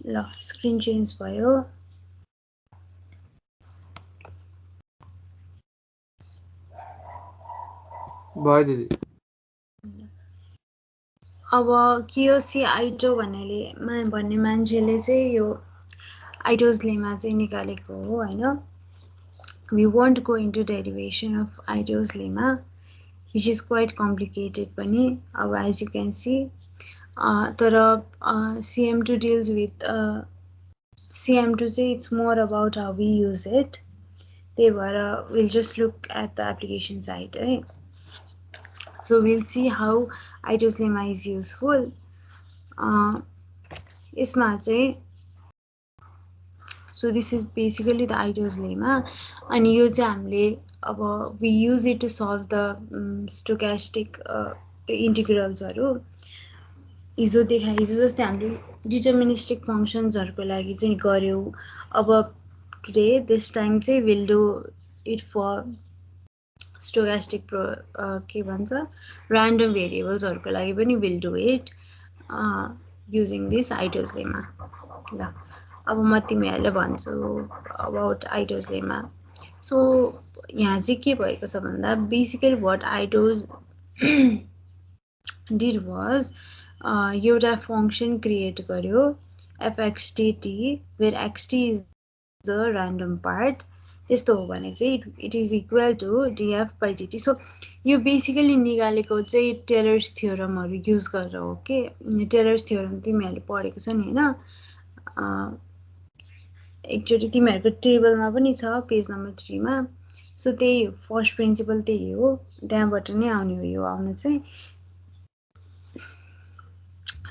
ल screen change भयो भयो दिदी अब कियोसी आइटो भन्ने मान्छेले चाहिँ यो आइटोज लेमा चाहिँ निकालेको हो हैन we won't go into derivation of Aitos lemma which is quite complicated पनि अब as you can see तर CM2 deals with CM2 चाहिँ it's more about how we use it त्यही भएर we'll just look at the application side है so we'll see how Aitos lemma is useful यसमा चाहिँ so this is basically the Aitos lemma and यो चाहिँ हामीले अब we use it to solve the stochastic integralsहरु हिजो जस्तै हामीले deterministic functionsहरुको लागि चाहिँ गर्यौ अब today this time चाहिँ we'll do it for stochastic के भन्छ random variablesहरुको लागि पनि we'll do it using this Aitos lemma ल अब म तिमीहरुलाई भन्छु about Aitos lemma so यहाँ चाहिँ के भएको छ भन्दा basically what Aitos did was एउटा function create गर्यो fxt where xt is the random part त्यस्तो हो भने चाहिँ it is equal to df by dt so यो basically निकालेको चाहिँ टेलर्स थ्योरमहरु युज गरेर हो के टेलर्स थ्योरम तिमीहरुले पढेको छ नि हैन एकचोटी तिमीहरुको टेबलमा पनि छ पेज नम्बर 3 मा सो त्यही फर्स्ट प्रिन्सिपल त्यही हो त्यहाँबाट नै आउने हो यो आउन चाहिँ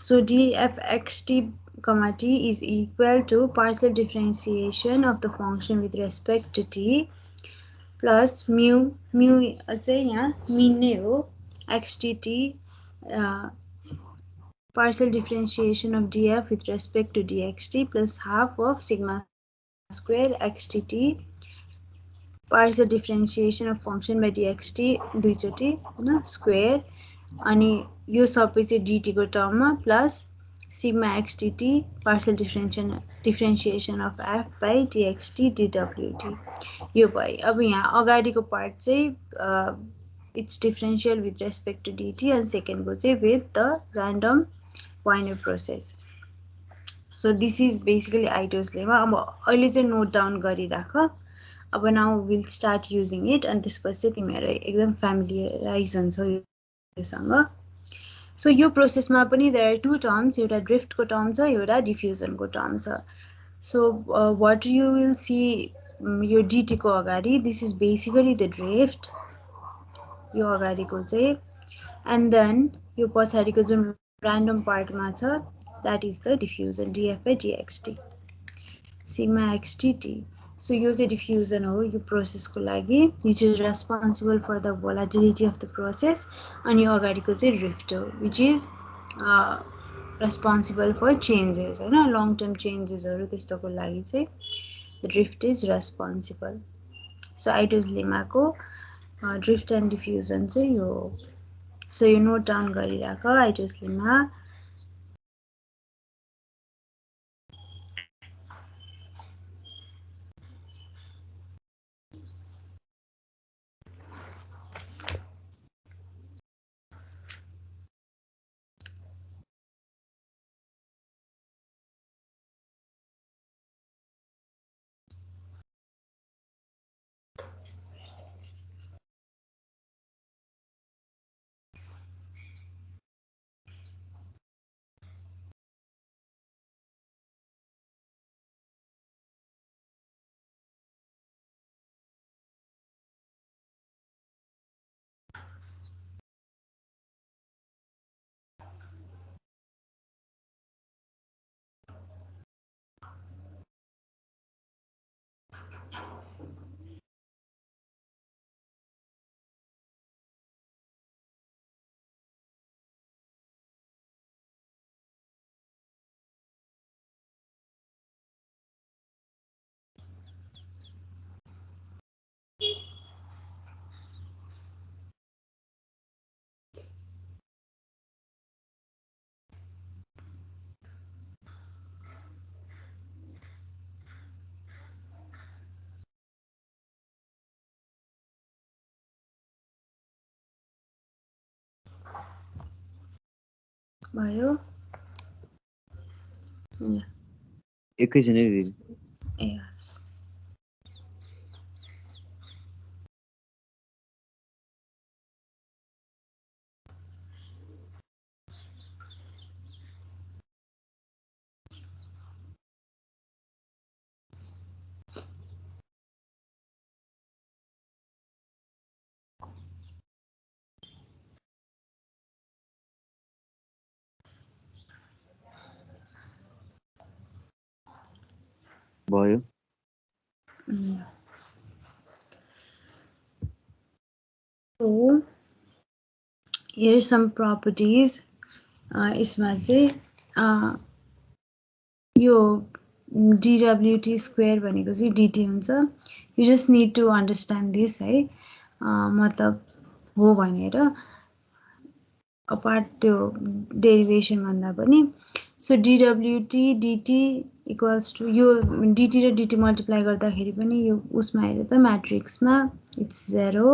so dfxt t is equal to partial differentiation of the function with respect to t plus mu चाहिँ यहाँ mean नै हो xtt partial differentiation of df with respect to dxt plus half of sigma square xtt partial differentiation of function by dxt दुईचोटी हैन square अनि यो सबै चाहिँ dt को टर्ममा plus sigma xtt partial differentiation of f by dxt dwt यो भयो अब यहाँ अगाडिको पार्ट चाहिँ it's differential with respect to dt and second को चाहिँ with the random pointer process so this is basically Aitos lemma अब अहिले चाहिँ नोट डाउन गरिराख अब now we'll start using it and त्यसपछि तिमीहरु एकदम फ्यामिलियराइज हुन्छौ योसँग so यो प्रोसेसमा पनि there are two terms एउटा drift को टर्म छ एउटा diffusion को टर्म छ so what you will see यो dt को अगाडि this is basically the drift यो अगाडिको चाहिँ and then यो पछाडिको जुन random part मा छ that is the diffusion df by dxt sigma xtt so यो चाहिँ diffusion हो यो process को लागि which is responsible for the volatility of the process अनि यो अगाडिको चाहिँ drift हो which is responsible for changes हैन long term changes हरु त्यस्तोको लागि चाहिँ the drift is responsible so Aitos lemma को drift and diffusion चाहिँ यो so you note down गरिराख Aitos lemma भयो एकैछिन है दिदी ए हस् भयो So here some properties यसमा चाहिँ यो dwt square भनेको चाहिँ dt हुन्छ you just need to understand this है मतलब हो भनेर apart त्यो derivation भन्दा पनि so dwt dt equals to यो dt र dt multiply गर्दाखेरि पनि यो उसमा हेर त म्याट्रिक्समा it's 0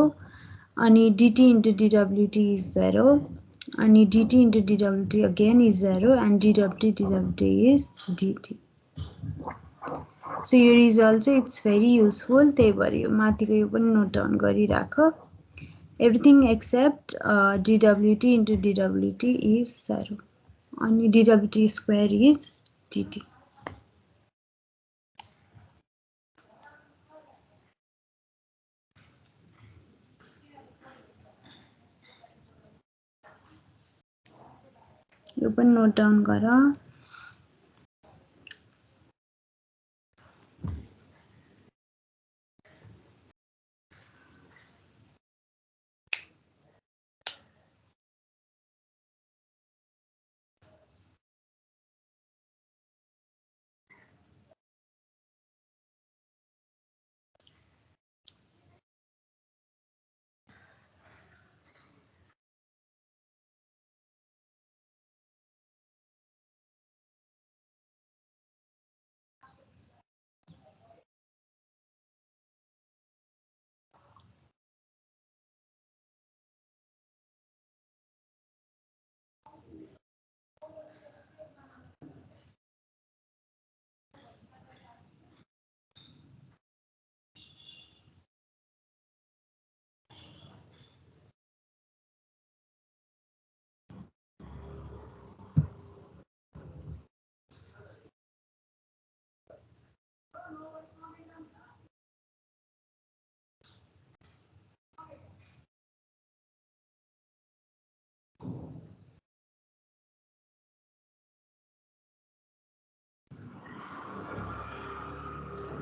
अनि dt into dwt is 0 अनि dt into dwt again is 0 and dwt is dt. So your result it's very useful त्यही भएर यो माथिको यो पनि नोट डाउन गरिराख everything except dwt into dwt is 0 अनि dwt square is dt. यो पनि नोट डाउन गर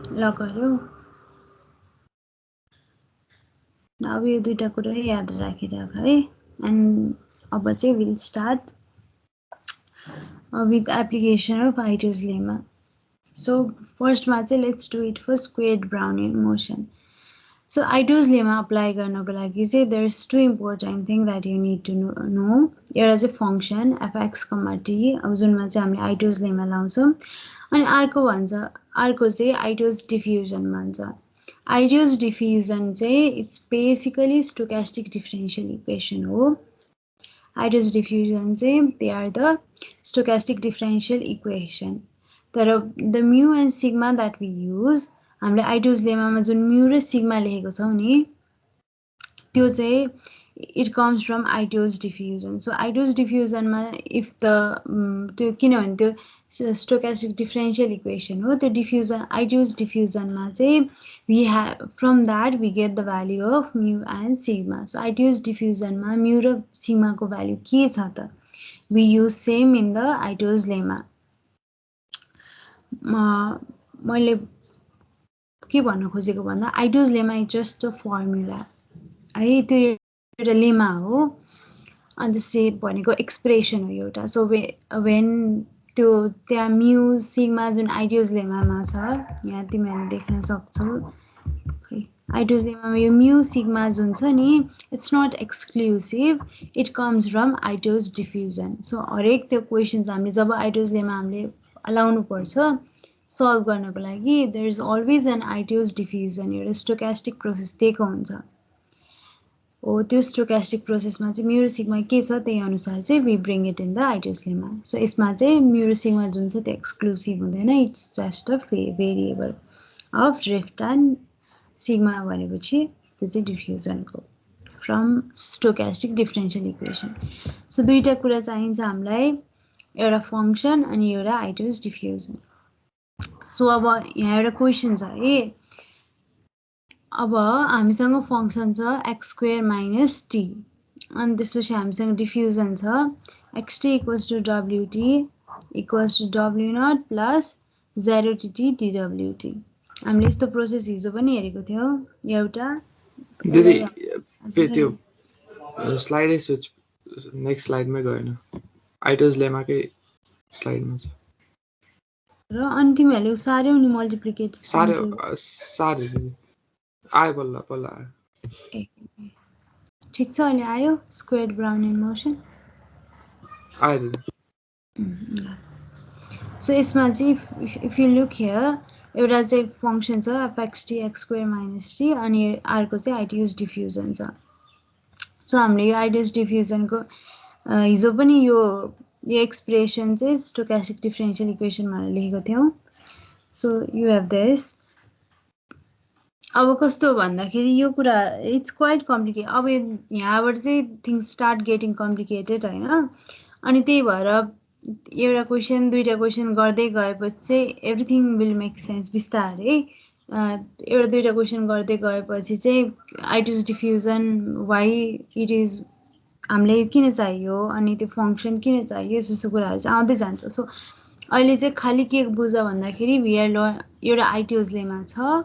ल गर्यो अब यो दुईटा कुरा याद राखिराख है एन्ड अब चाहिँ will start with application of Ito's lemma. So first मा चाहिँ let's do it for squared Brownian motion. So Ito's lemma apply गर्नको लागि चाहिँ there's two important thing that you need to know. एउटा चाहिँ function fx, t अब जुनमा चाहिँ हामीले Ito's lemma लाउँछौँ अनि अर्को चाहिँ Ito's diffusion भन्छ. Ito's diffusion चाहिँ it's basically stochastic differential equation हो. Ito's diffusion चाहिँ they are the stochastic differential equation. तर the mu and sigma that we use हामीले Ito's lemma मा जुन mu र sigma लेखेको छौं नि त्यो चाहिँ it comes from Ito's diffusion. So Ito's diffusion मा if the त्यो किनभने त्यो stochastic differential equation हो त्यो diffusion Ito's diffusion मा चाहिँ we have from that we get the value of mu and sigma. So Ito's diffusion मा mu र sigma को value के छ त we use same in the Ito's lemma. मैले के भन्न खोजेको भन्दा Ito's lemma is just a formula है त्यो एउटा लेमा हो अनि त्यसै भनेको एक्सप्रेसन हो एउटा सो when त्यो त्यहाँ म्यु सिग्मा जुन Ito's लेमामा छ यहाँ तिमीहरूले देख्न सक्छौ Ito's लेमामा यो म्यु सिग्मा जुन छ नि it's not exclusive it comes from Ito's diffusion. So हरेक त्यो क्वेशन्स हामीले जब Ito's लेमा हामीले लाउनु पर्छ सल्भ गर्नको लागि there is always an Ito's diffusion एउटा स्टोकास्टिक प्रोसेस दिएको हुन्छ हो त्यो स्टोकास्टिक प्रोसेसमा चाहिँ म्यु र सिग्मा के छ त्यही अनुसार चाहिँ we bring it in the Ito's lemma so यसमा चाहिँ म्यु र सिग्मा जुन छ त्यो एक्सक्लुसिभ हुँदैन it's just a variable of drift and sigma भनेपछि त्यो चाहिँ डिफ्युजनको from stochastic differential equation so दुईटा कुरा चाहिन्छ हामीलाई एउटा फङ्सन अनि एउटा आइडियस डिफ्युजन सो अब यहाँ एउटा क्वेसन छ है अब हामीसँग फङ्सन छ एक्स स्क्वेयर माइनस टी अनि त्यसपछि हामीसँग डिफ्युजन छ XT equals to WT equals to W naught plus zero TT DWT हामीले यस्तो प्रोसेस हिजो पनि हेरेको थियौँ एउटा दिदी त्यो स्लाइडै स्विच नेक्स्ट स्लाइडमै गएन आइडियस लेमाकै स्लाइडमा छ र अनि तिमीहरूले सार्यौ नि मल्टिप्लिकेट सारे दिदी आयो बल्ल बल्ल आयो ठिक छ अहिले आयो स्क्वायर ब्राउन इन मोसन आयो दिदी सो यसमा चाहिँ इफ यु लुक हियर एउटा चाहिँ फङ्सन छ F x T x square minus T अनि अर्को चाहिँ आइडियस डिफ्युजन छ सो हामीले यो आइडियस डिफ्युजनको हिजो पनि यो एक्सप्रेसन चाहिँ स्टोकास्टिक डिफरेन्सियल इक्वेसनमा लेखेको थियौँ सो यु हेभ दिस अब कस्तो भन्दाखेरि यो कुरा इट्स क्वाइट कम्प्लिकेट अब यहाँबाट चाहिँ थिङ्स स्टार्ट गेटिङ कम्प्लिकेटेड होइन अनि त्यही भएर एउटा क्वेसन दुईवटा क्वेसन गर्दै गएपछि चाहिँ एभ्रिथिङ विल मेक सेन्स बिस्तारै एउटा दुईवटा क्वेसन गर्दै गएपछि चाहिँ Ito's diffusion why it is हामीलाई किन चाहियो अनि त्यो फङ्सन किन चाहियो यस्तो यस्तो कुराहरू चाहिँ आउँदै जान्छ सो अहिले चाहिँ खालि के बुझ भन्दाखेरि भिआर एउटा आइडियस लेमा छ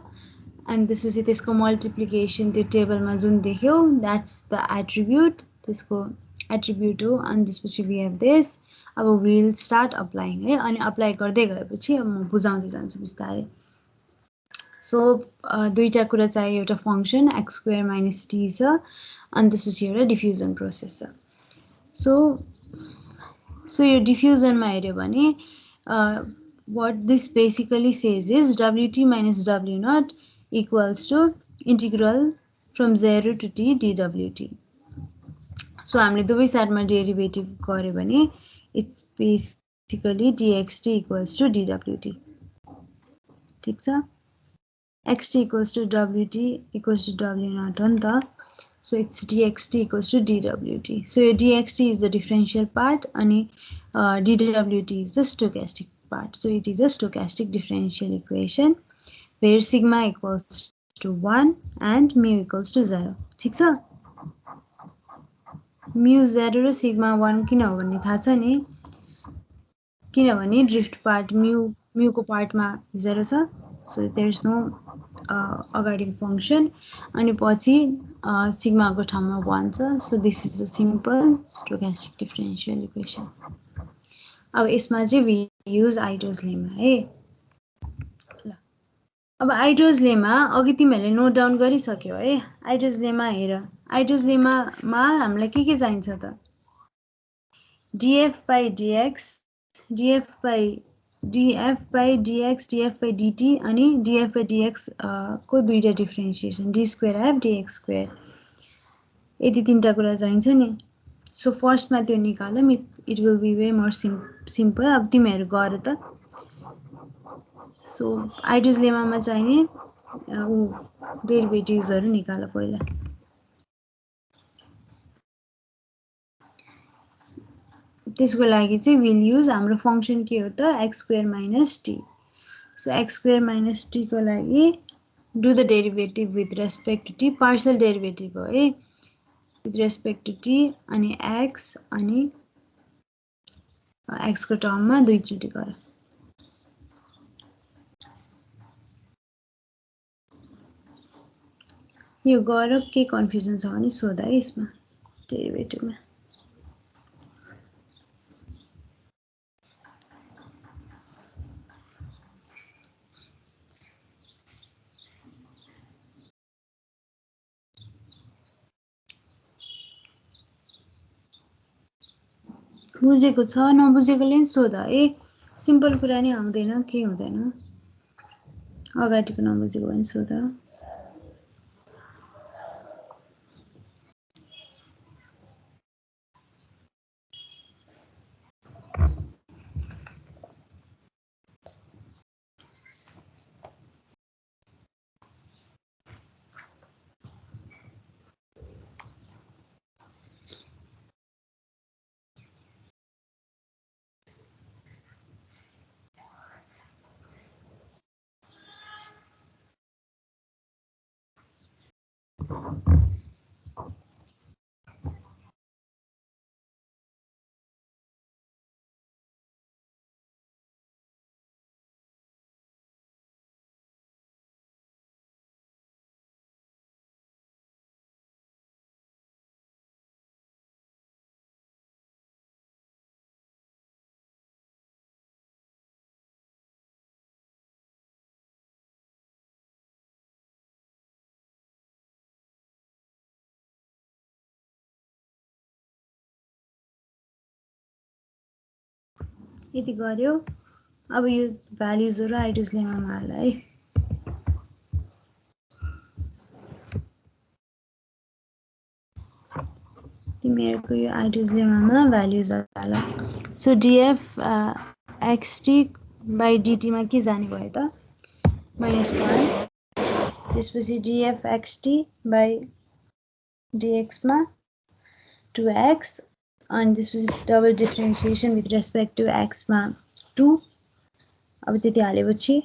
अनि त्यसपछि त्यसको मल्टिप्लिकेसन त्यो टेबलमा जुन देख्यो द्याट्स द एट्रिब्युट त्यसको एट्रिब्युट हो अनि त्यसपछि वी हेभ दिस अब विल स्टार्ट अप्लाइङ है अनि अप्लाई गर्दै गएपछि अब म बुझाउँदै जान्छु बिस्तारै सो दुईवटा कुरा चाहियो एउटा function x square minus T छ अनि त्यसपछि एउटा डिफ्युजन प्रोसेस छ सो यो डिफ्युजनमा हेऱ्यो भने what this basically says is wt minus w naught equals to integral from 0 to t dwt. So हामीले दुवै साइडमा डेरिभेटिभ गर्यो भने it's basically dxt equals to dwt. ठीक छ xt equals to wt equals to w naught हो नि त so it's dxt equals to dwt. So your dxt is the differential part and dwt is the stochastic part. So it is a stochastic differential equation where sigma equals to 1 and mu equals to 0. ठीक छ mu 0 र sigma 1 किन हो भन्ने थाहा छ नि किनभने ड्रिफ्ट पार्ट mu को पार्टमा 0 छ so there is no अगाडि फंक्शन अनि पछि सिग्मा को ठाउँमा 1 छ so this is a simple stochastic differential equation. अब यसमा चाहिँ we use आइडियस लेमा है अब आइडियस लेमा अघि तिमीहरूले नोट डाउन गरिसक्यो है आइडियस लेमा हेर आइडियस लेमामा हामीलाई के चाहिन्छ त df by dx df by dx df by dt अनि df by dx को दुईटा डिफरेन्शिएसन d square half dx square यति तीनटा कुरा चाहिन्छ नि सो फर्स्टमा त्यो निकालौँ it will be way more simple अब तिमीहरू गर त सो आइडियस लेमामा चाहिने डेरिभेटिभ्सहरु निकाल पहिला त्यसको लागि चाहिँ विल युज हाम्रो फंक्सन के हो त x स्क्वायर माइनस t सो x स्क्वायर माइनस t को लागि do the derivative with respect to t partial derivative हो है विथ रेस्पेक्ट टु t अनि x अनि x को टर्ममा दुई चोटी गर यो गर के कन्फ्युजन छ भने सोध है यसमा डेरिभेटिभमा बुझेको छ नबुझेकोले नि सोध है सिम्पल कुरा नि आउँदैन के हुँदैन अगाडिको नबुझेको भने सोध यति गर्यो अब यो भ्यालुजहरु आइडोज लेमामा हाल है तिमीहरुको यो आइडोज लेमामा भ्यालुज हाल so df xt by dt मा के जाने भयो त -1 त्यसपछि df xt by dx मा 2x and त्यसपछि double differentiation with respect to x मा 2 अब त्यति हालेपछि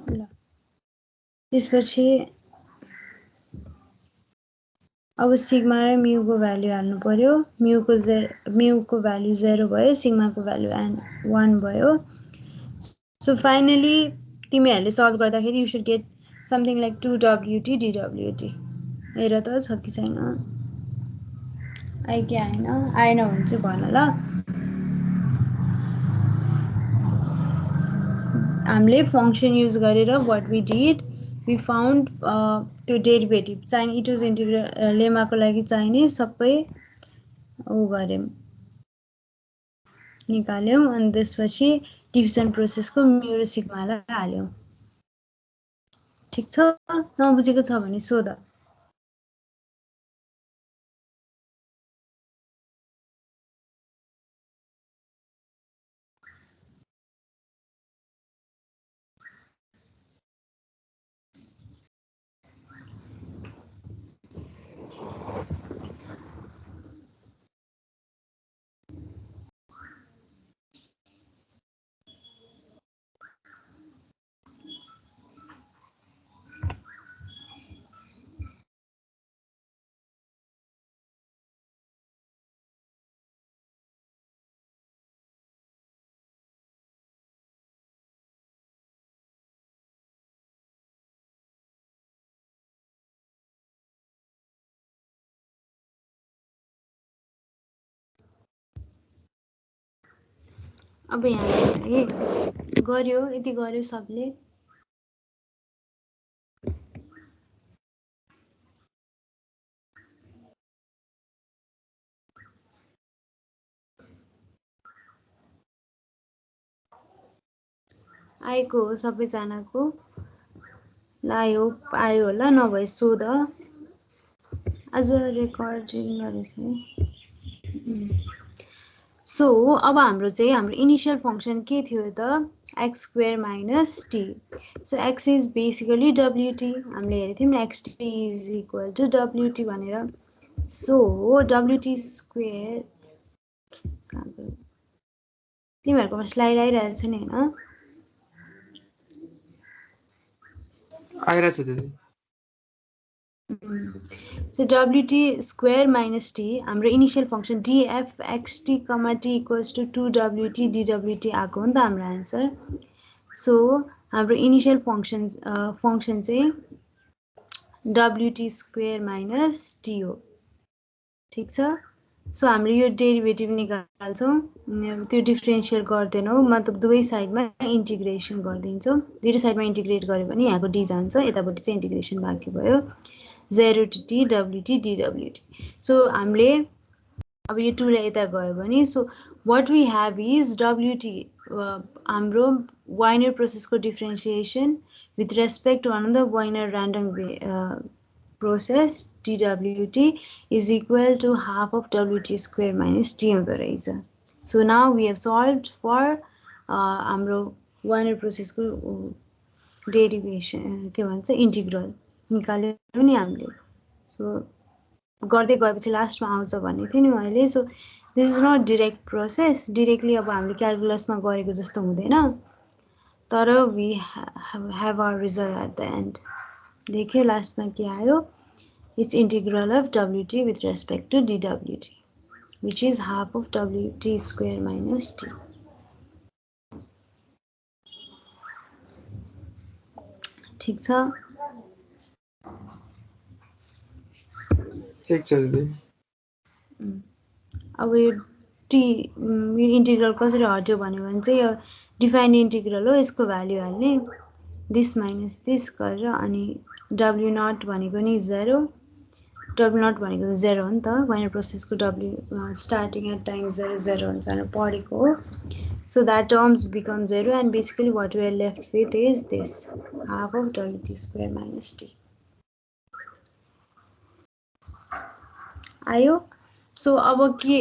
ल त्यसपछि अब सिग्मा र म्यू को भ्यालु हाल्नु पर्यो म्यू को भ्यालु 0 भयो सिग्मा को भ्यालु 1 भयो सो फाइनली तिमीहरुले सल्भ गर्दाखेरि you should get something like 2wt dwt हेर त छ कि छैन आइ कि आएन आएन भने चाहिँ भन ल हामीले फंक्शन युज गरेर what we did we found त्यो डेरिभेटिभ चाहिने इटोज इन्टिग्रल लेमाको लागि चाहिने सबै गर्यौं निकाल्यौं अनि त्यसपछि डिभिजन प्रोसेसको म्यू र सिग्मालाई हाल्यौं ठीक छ नबुझेको छ भने सोध अब यहाँ गर्यो यति गर्यो सबले आएको हो सबैजनाको लायो आयो होला नभए सोध आज रेकर्डिङ गरेछ सो अब हाम्रो इनिशियल फंक्शन के थियो त x square minus t so x is basically wt हामीले हेरेको थियौं xt is equal to wt भनेर so wt square तिमीहरुकोमा स्लाइड आइरहेछ नि हैन आइरहेछ दिदी So WT square minus T, हाम्रो initial function dfxt, t equals to 2WT dWT आएको हो नि त हाम्रो answer. So हाम्रो initial function चाहिँ WT square minus T हो. ठीक छ. सो हामीले यो डेरिभेटिभ निकाल्छौँ, त्यो डिफरेन्सियल गर्दैनौँ, मतलब दुवै साइडमा इन्टिग्रेसन गरिदिन्छौँ. दुईवटा साइडमा इन्टिग्रेट गऱ्यो भने यहाँको डी जान्छ, यतापट्टि चाहिँ इन्टिग्रेसन बाँकी भयो 0 to t wt dwt. So हामीले अब यो 2 लाई यता गयो भने so what we have is wt हाम्रो वाइनर प्रोसेसको differentiation with respect to another Wiener random process dwt is equal to half of wt square minus t हुँदो रहेछ. So now we have solved for हाम्रो Wiener प्रोसेसको derivation के भन्छ integral निकाल्यो नि हामीले. सो गर्दै गएपछि लास्टमा आउँछ भन्ने थिएँ नि मैले. So this is not direct process, directly अब हामीले क्यालकुलसमा गरेको जस्तो हुँदैन, तर we have our result at the end. देख्यो लास्टमा के आयो, it's integral of wt with respect to dwt, which is half of wt square minus t. ठीक छ. ठिक छ दिदी. अब यो टी इन्टिग्रल कसरी हट्यो भन्यो भने चाहिँ यो डिफाइन्ड इन्टिग्रल हो, यसको भ्याल्यु हाल्ने दिस माइनस दिस गरेर, अनि डब्ल्यु नट भनेको नि 0, डब्ल्यु नट भनेको 0 हो नि त, वाइनर प्रोसेसको डब्ल्यु स्टार्टिङ एट टाइम 0 0 हुन्छ भनेर पढेको हो. So that terms become 0, and basically what we are left with is this half of wt square minus t. आयो. सो अब के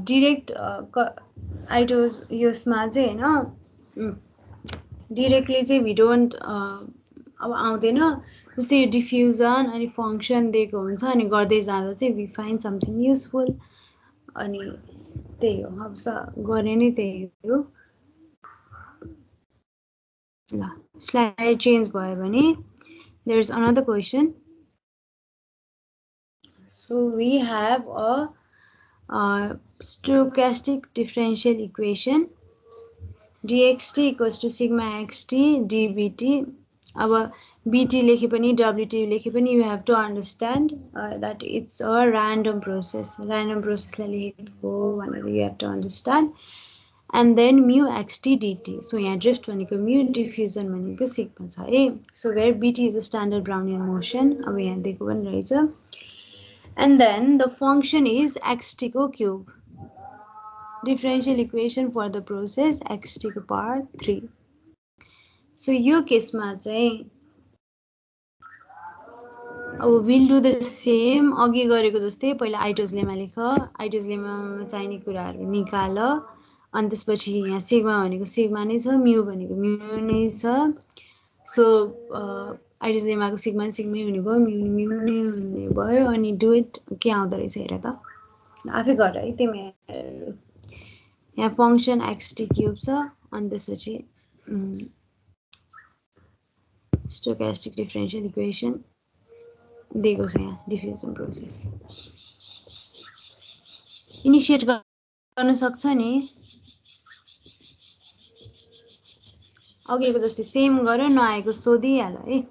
डिरेक्ट आइटोज यसमा चाहिँ होइन डिरेक्टली चाहिँ वी डोन्ट अब आउँदैन. जस्तै यो डिफ्युजन अनि फङ्सन दिएको हुन्छ अनि गर्दै जाँदा चाहिँ वी फाइन्ड समथिङ युजफुल, अनि त्यही हो. अब गरे नै त्यही हो. ल स्लाइड चेन्ज भयो भने there is another question. So we have a stochastic differential equation dxt equals to sigma xt dbt. अब bt लेखे पनि wt लेखे पनि you have to understand that it's a random process. Random process लाई लेखेको भनेर you have to understand. And then mu xt dt. So यहाँ drift भनेको mu, diffusion भनेको sigma छ है. So where bt is a standard Brownian motion. अब यहाँ दिएको पनि रहेछ. And then the function is xt को cube. Differential equation for the process xt को power 3. So यो केसमा चाहिँ अब we'll do the same अघि गरेको जस्तै. पहिला आइटोज लेमा लेख, आइटोज लेमामा चाहिने कुराहरू निकाल, अनि त्यसपछि यहाँ सिग्मा भनेको सिग्मा नै छ, म्यू भनेको म्यू नै छ. सो आइटोज लेमाको सिग्मा सिग्मै हुने भयो, म्यू म्यू नै हुने भयो. अनि डु इट के आउँदो रहेछ हेर त, आफै गर है तिमी. यहाँ फङ्सन एक्सटी क्युब छ, अनि त्यसपछि स्टोक्यास्टिक डिफरेन्सियल इक्वेसन दिएको छ. यहाँ डिफ्युजन प्रोसेस इनिसिएट गर्न सक्छ नि, अघिको जस्तै सेम गर, नआएको सोधिहाल है.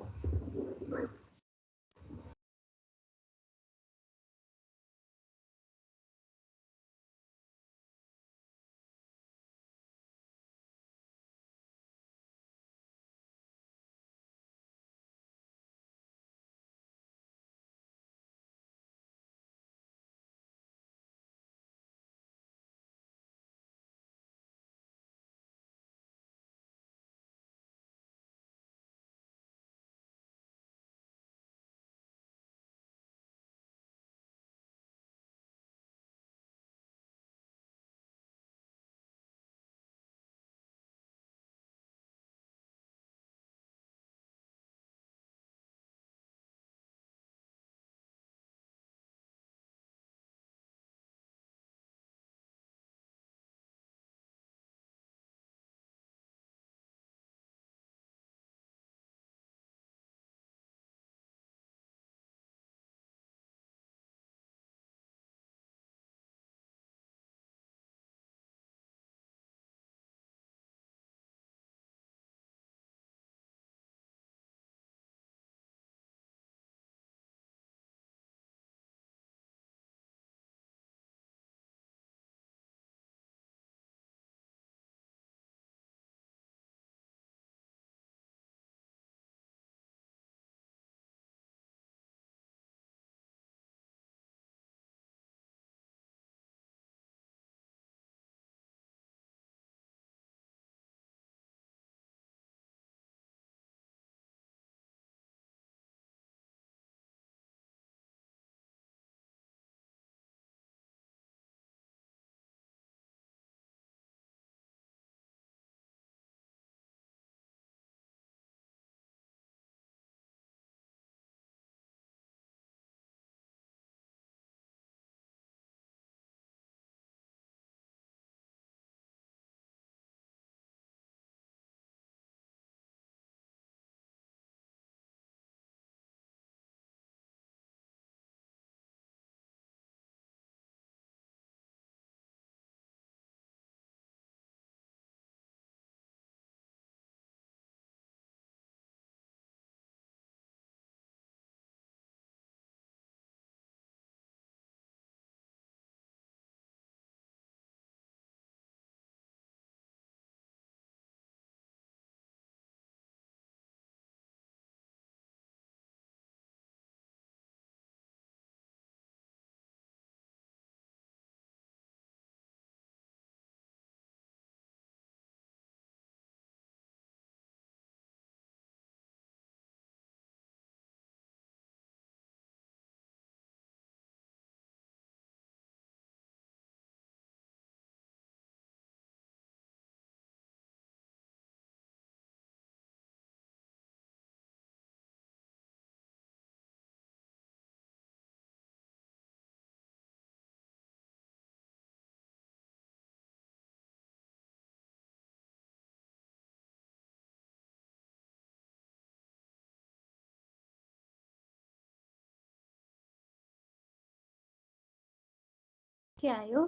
के आयो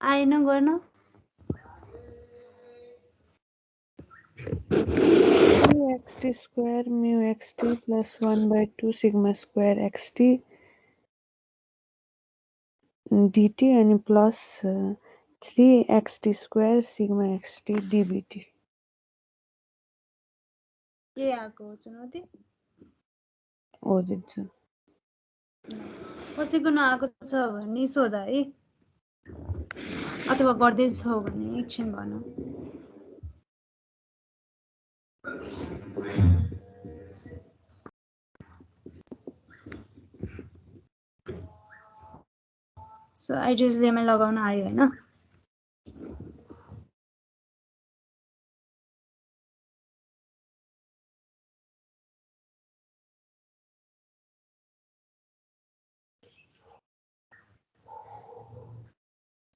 आएन गर्न xt square mu xt plus 1/2 sigma square xt dt अनि plus 3xt square sigma xt dbt के आएको हो चुनौती हो दिन्छ कसैको नआएको छ भने सोध है अथवा गर्दैछौ भने एकछिन भन सो आइडियस लेमा लगाउन आयो हैन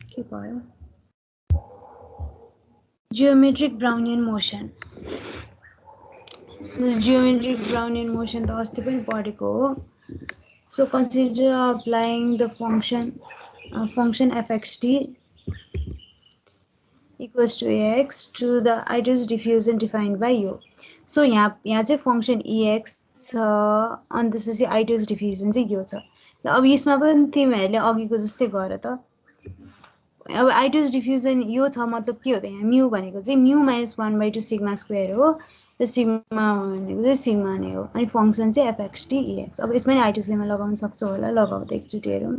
के भयो geometric Brownian motion so geometric Brownian motion त अस्ति पनि पढेको हो so consider applying the function fxt equals to ax to the ideal diffusion defined by u so यहाँ चाहिँ function ex छ अनि त्यसपछि ideal diffusion चाहिँ यो छ ल अब यसमा पनि तिमीहरूले अघिको जस्तै गर त अब आइडियल डिफ्युजन यो छ मतलब के हो त यहाँ म्यू भनेको चाहिँ म्यू माइनस 1/2 सिग्मा स्क्वायर हो र सिग्मा भनेको चाहिँ सिग्मा नै हो अनि फङ्सन चाहिँ एफएक्सटी इएक्स अब यसमा नि आइडियल लेमा लगाउन सक्छौ होला लगाऊ त एकचोटि हेरौँ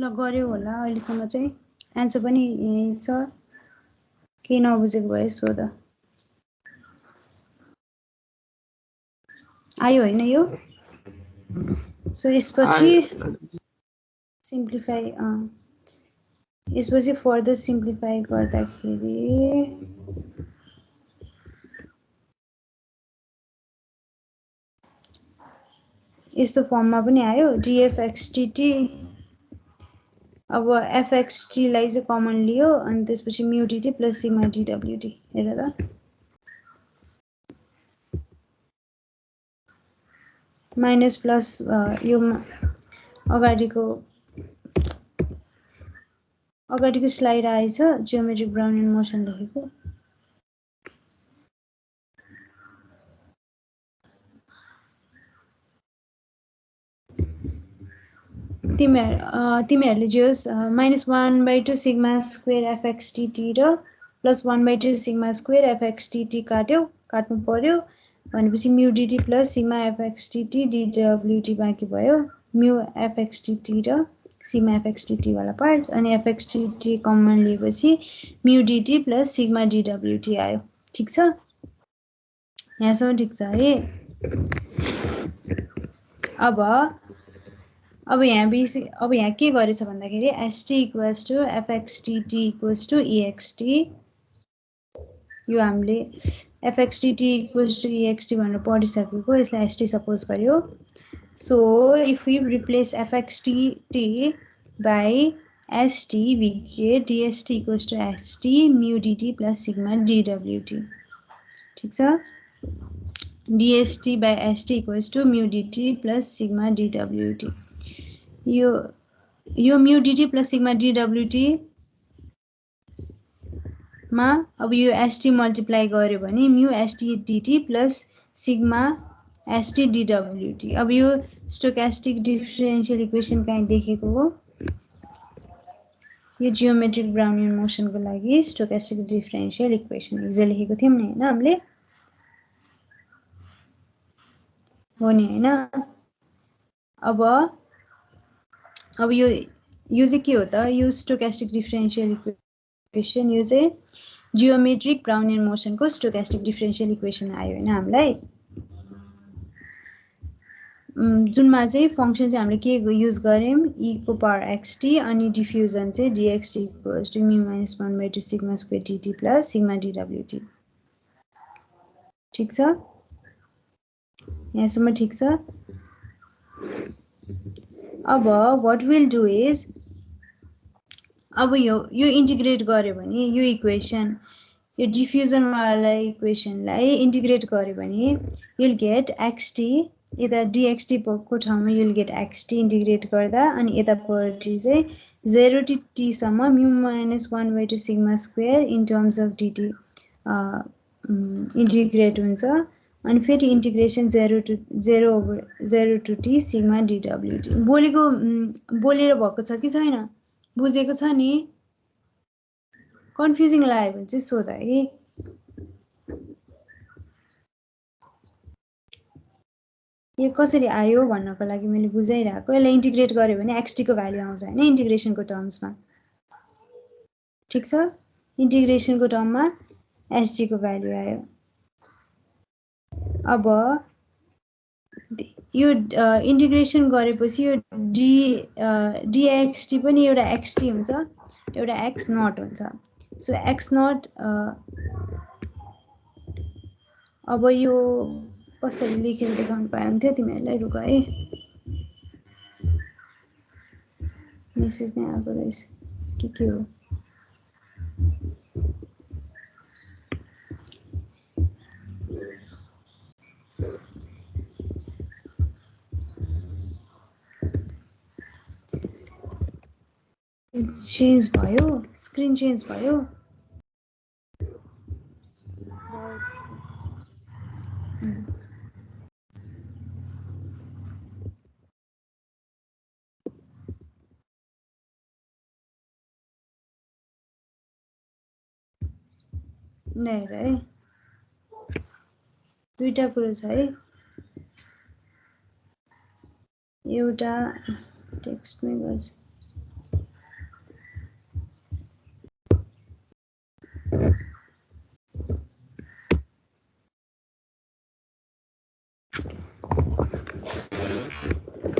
ल गर्यो होला अहिलेसम्म चाहिँ एन्सर पनि यही छ केही नबुझेको भए सोध आयो होइन यो सो यसपछि सिम्प्लिफाई यसपछि फर्दर सिम्प्लिफाई गर्दाखेरि यस्तो फर्ममा पनि आयो dfxdt अब fxt लाई चाहिँ कमन लियो अनि त्यसपछि mu dt plus sigma dwt हेर त माइनस प्लस यो अगाडिको स्लाइड आएछ जियोमेट्रिक ब्राउनियन मोसन लेखेको तिमीहरूले जे होस् -1/2 सिग्मा स्क्वायर fxdt र +1/2 सिग्मा स्क्वायर fxdt काट्नु पर्यो भनेपछि mu dt plus sigma fxdt dwt बाँकी भयो mu fxdt र सिग्मा fxdt वाला पार्ट्स अनि fxdt कमन लिएपछि mu dt plus sigma dwt आयो ठीक छ यहाँसम्म ठीक छ है अब यहाँ के गरेछ भन्दाखेरि st equals to fxdt equals to ext यो हामीले fxdt इक्वल्स टु ext भनेर पढिसकेको यसलाई st सपोज गर्यो so if we replace fxdt by st we get dst equals to st mu dt plus sigma dwt ठीक छ dst by st equals to mu dt plus sigma dwt यो mu dt plus sigma dwt मा अब यो st multiply गर्यो भने mu st dt plus sigma st dwt अब यो स्टोकास्टिक डिफरेन्शियल इक्वेसन कहाँ देखेको हो यो जियोमेट्रिक ब्राउनियन मोसनको लागि स्टोकास्टिक डिफरेन्शियल इक्वेसन हिजो लेखेको थियौं नि हैन हामीले हो नि हैन अब यो चाहिँ के हो त यो स्टोकास्टिक डिफरेन्शियल इक्वेसन यो चाहिँ जियोमेट्रिक ब्राउनियन मोसनको स्टोकास्टिक डिफरेन्शियल इक्वेसन आयो हैन हामीलाई जुनमा चाहिँ फंक्सन चाहिँ हामीले के युज गर्यौं e को पावर xt अनि डिफ्युजन चाहिँ dxt equals to mu - 1/2 sigma square dt plus sigma dwt ठीक छ यहाँसम्म ठीक छ अब what we'll do is अब यो इन्टिग्रेट गर्यो भने यो इक्वेसन यो डिफ्युजन वाला इक्वेसनलाई इन्टिग्रेट गर्यो भने you'll get xt यता dxt को ठाउँमा you'll get xt इन्टिग्रेट गर्दा अनि यतापट्टि चाहिँ 0 to t सम्म mu - 1/2 sigma square in terms of dt integrate हुन्छ अनि फेरि integration 0 to t sigma dwt बोलेर भएको छ कि छैन बुझेको छ नि कन्फ्युजिङ लाग्यो भने चाहिँ सोध है यो कसरी आयो भन्नको लागि मैले बुझाइरहेको यसलाई इन्टिग्रेट गर्यो भने xt को भ्यालु आउँछ हैन इन्टिग्रेसनको टर्म्समा ठीक छ इन्टिग्रेसनको टर्ममा sg को भ्यालु आयो अब यो इन्टिग्रेसन गरेपछि यो dxt पनि एउटा xt हुन्छ एउटा x नट हुन्छ सो x नट अब यो कसरी लेखेर देखाउनु पाए हुन्थ्यो तिमीहरूलाई रुक है मेसेज नै आएको रहेछ के हो चेन्ज भयो स्क्रिन चेन्ज भयो नै है दुईटा कुरा छ है एउटा टेक्स्टमै गर्छु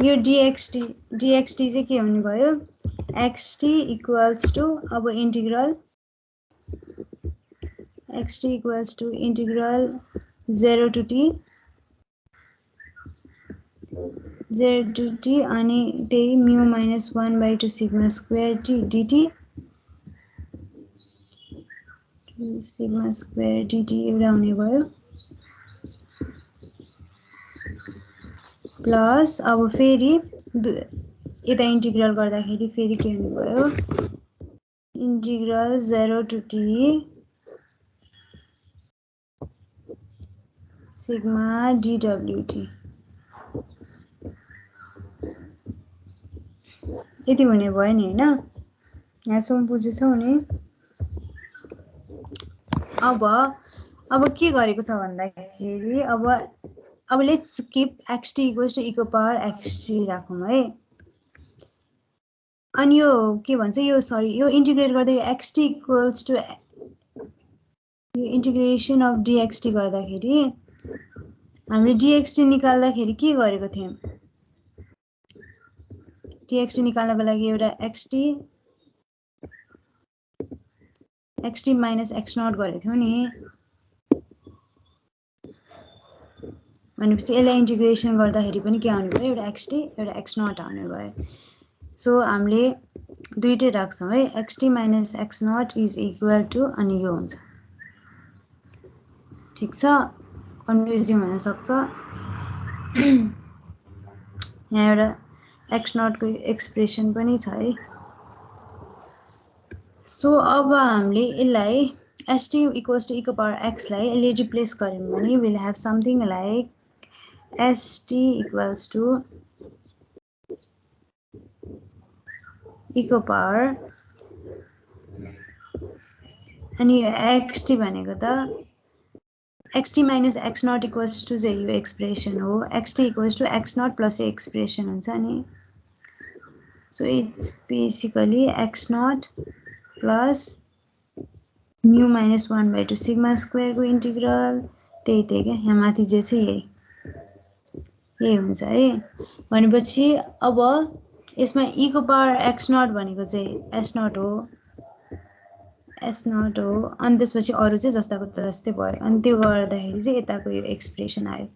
यो dxt चाहिँ के हुने भयो xt इक्वल्स टु अब integral xt equals to integral 0 to t 0 to t अनि त्यही mu minus 1/2 sigma square t dt sigma square dt एउटा हुने भयो प्लस अब फेरि यता इन्टिग्रल गर्दाखेरि फेरि के हुने भयो integral 0 to t sigma dwt यति हुने भयो नि हैन यहाँसम्म बुझेछौ नि अब के गरेको छ भन्दाखेरि अब let's keep xt equals to e को पावर xt राखौं है अनि यो के भन्छ यो सरी यो इन्टिग्रेट गर्दै xt इक्वल्स टु यो इन्टिग्रेसन अफ dxt गर्दाखेरि हामीले dxt निकाल्दाखेरि के गरेको थियौं dxt निकाल्नको लागि एउटा xt माइनस x नट गरेको थियौ नि भनेपछि यसलाई इन्टिग्रेसन गर्दाखेरि पनि के आउने भयो एउटा xt एउटा x नट आउने भयो सो हामीले दुईटै राख्छौं है xt minus x naught is equal to अनि यो हुन्छ ठीक छ कन्फ्युजिङ हुन सक्छ यहाँ एउटा x नट को एक्सप्रेसन पनि छ है सो अब हामीले यसलाई st इक्वल्स टु e को पावर x लाई यसले रिप्लेस गर्यौं भने will have something like st equals to e को पावर अनि xt भनेको त xt minus x naught equals to चाहिँ यो एक्सप्रेसन हो xt equals to x naught plus expression हुन्छ नि so it's basically x naught plus mu minus 1/2 sigma square को इंटीग्रल त्यही के यहाँ माथि जे छ यही हुन्छ है भनेपछि अब यसमा e को पावर x नट भनेको चाहिँ s नट हो अनि त्यसपछि अरु चाहिँ जस्ताको जस्तै भयो अनि त्यो गर्दाखेरि चाहिँ यताको यो एक्सप्रेसन आयो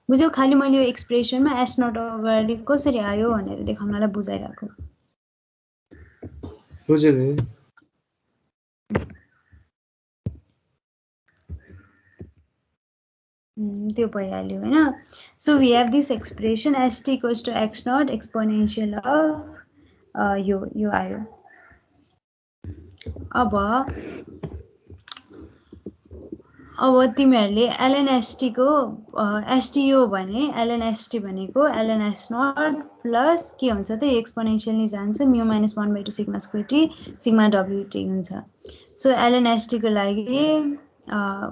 बुझ्यौ खाली मैले यो एक्सप्रेसनमा s नट अगाडि कसरी आयो भनेर देखाउनलाई बुझाइराको बुझ्यो नि त्यो भइहाल्यो हैन so we have this expression st equals to x naught exponential of यो आयो अब तिमीहरुले ln st को st यो भने ln st भनेको ln s नट प्लस के हुन्छ त एक्सपोनेन्शियल नि जान्छ म्यु minus 1/2 sigma square t sigma wt हुन्छ सो ln st को लागि